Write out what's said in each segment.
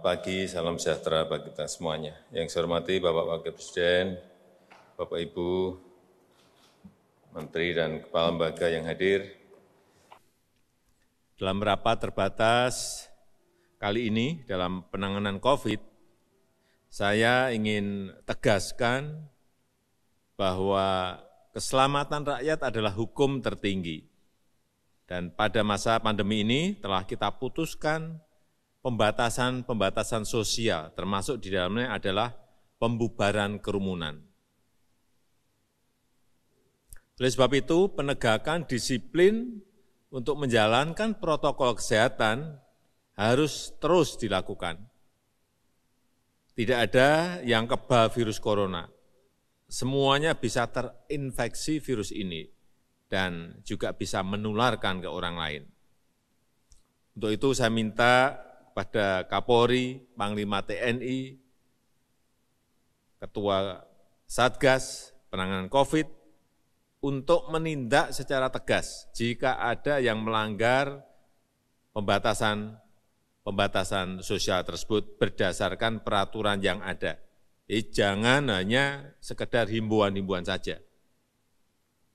pagi, salam sejahtera bagi kita semuanya. Yang saya hormati Bapak Wakil Presiden, Bapak Ibu, Menteri dan Kepala Lembaga yang hadir. Dalam rapat terbatas kali ini dalam penanganan COVID, saya ingin tegaskan bahwa keselamatan rakyat adalah hukum tertinggi. Dan pada masa pandemi ini telah kita putuskan pembatasan sosial, termasuk di dalamnya adalah pembubaran kerumunan. Oleh sebab itu, penegakan disiplin untuk menjalankan protokol kesehatan harus terus dilakukan. Tidak ada yang kebal virus corona. Semuanya bisa terinfeksi virus ini dan juga bisa menularkan ke orang lain. Untuk itu saya minta kepada Kapolri, Panglima TNI, Ketua Satgas Penanganan COVID, untuk menindak secara tegas jika ada yang melanggar pembatasan sosial tersebut berdasarkan peraturan yang ada. Jangan hanya sekedar himbauan-himbauan saja,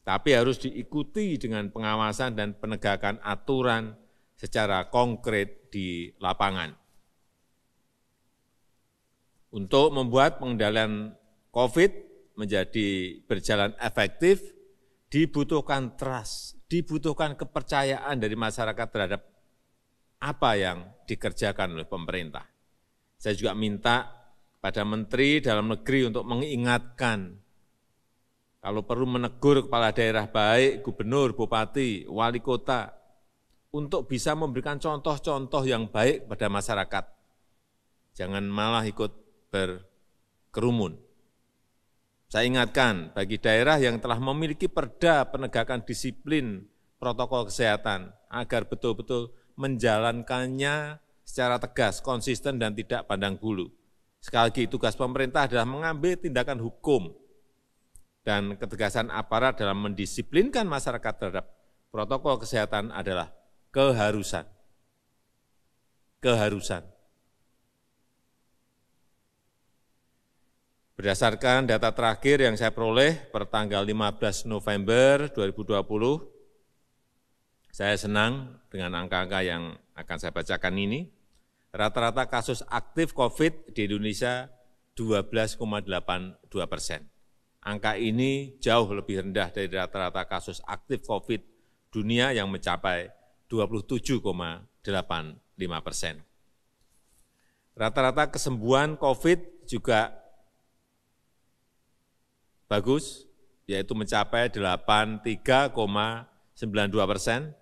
tapi harus diikuti dengan pengawasan dan penegakan aturan secara konkret di lapangan. Untuk membuat pengendalian COVID menjadi berjalan efektif, dibutuhkan trust, dibutuhkan kepercayaan dari masyarakat terhadap apa yang dikerjakan oleh pemerintah. Saya juga minta pada Menteri Dalam Negeri untuk mengingatkan, kalau perlu menegur kepala daerah baik, gubernur, bupati, wali kota, untuk bisa memberikan contoh-contoh yang baik pada masyarakat. Jangan malah ikut berkerumun. Saya ingatkan bagi daerah yang telah memiliki perda penegakan disiplin protokol kesehatan agar betul-betul menjalankannya secara tegas, konsisten, dan tidak pandang bulu. Sekali lagi, tugas pemerintah adalah mengambil tindakan hukum dan ketegasan aparat dalam mendisiplinkan masyarakat terhadap protokol kesehatan adalah keharusan. Keharusan. Berdasarkan data terakhir yang saya peroleh per tanggal 15 November 2020, saya senang dengan angka-angka yang akan saya bacakan ini. Rata-rata kasus aktif COVID di Indonesia 12,82%. Angka ini jauh lebih rendah dari rata-rata kasus aktif COVID dunia yang mencapai 27,85%. Rata-rata kesembuhan COVID juga bagus, yaitu mencapai 83,92%.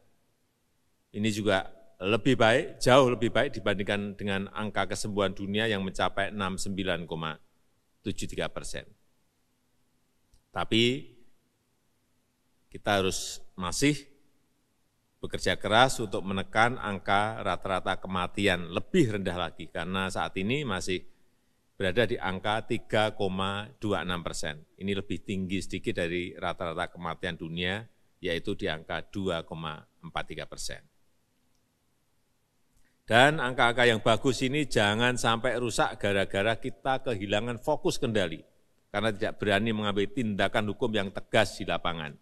Ini juga lebih baik, jauh lebih baik dibandingkan dengan angka kesembuhan dunia yang mencapai 69,73%. Tapi kita harus masih bekerja keras untuk menekan angka rata-rata kematian lebih rendah lagi, karena saat ini masih berada di angka 3,26%. Ini lebih tinggi sedikit dari rata-rata kematian dunia, yaitu di angka 2,43%. Dan angka-angka yang bagus ini jangan sampai rusak gara-gara kita kehilangan fokus kendali, karena tidak berani mengambil tindakan hukum yang tegas di lapangan.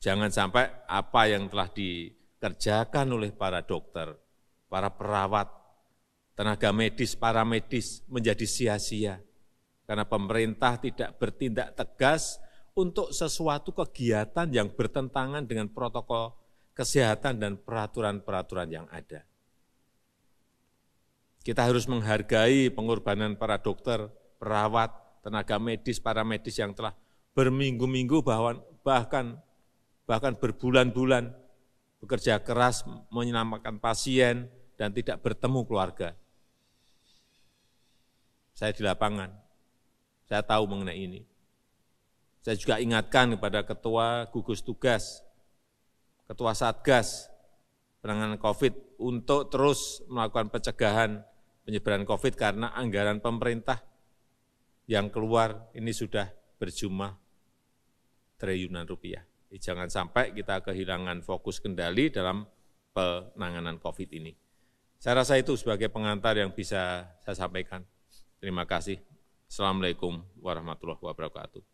Jangan sampai apa yang telah dikerjakan oleh para dokter, para perawat, tenaga medis, para medis menjadi sia-sia. Karena pemerintah tidak bertindak tegas untuk sesuatu kegiatan yang bertentangan dengan protokol kesehatan dan peraturan-peraturan yang ada. Kita harus menghargai pengorbanan para dokter, perawat, tenaga medis, para medis yang telah berminggu-minggu bahkan berbulan-bulan bekerja keras menyelamatkan pasien dan tidak bertemu keluarga. Saya di lapangan, saya tahu mengenai ini. Saya juga ingatkan kepada Ketua Gugus Tugas, Ketua Satgas Penanganan COVID untuk terus melakukan pencegahan penyebaran COVID karena anggaran pemerintah yang keluar ini sudah berjumlah triliunan rupiah. Jangan sampai kita kehilangan fokus kendali dalam penanganan COVID ini. Saya rasa itu sebagai pengantar yang bisa saya sampaikan. Terima kasih. Assalamualaikum warahmatullahi wabarakatuh.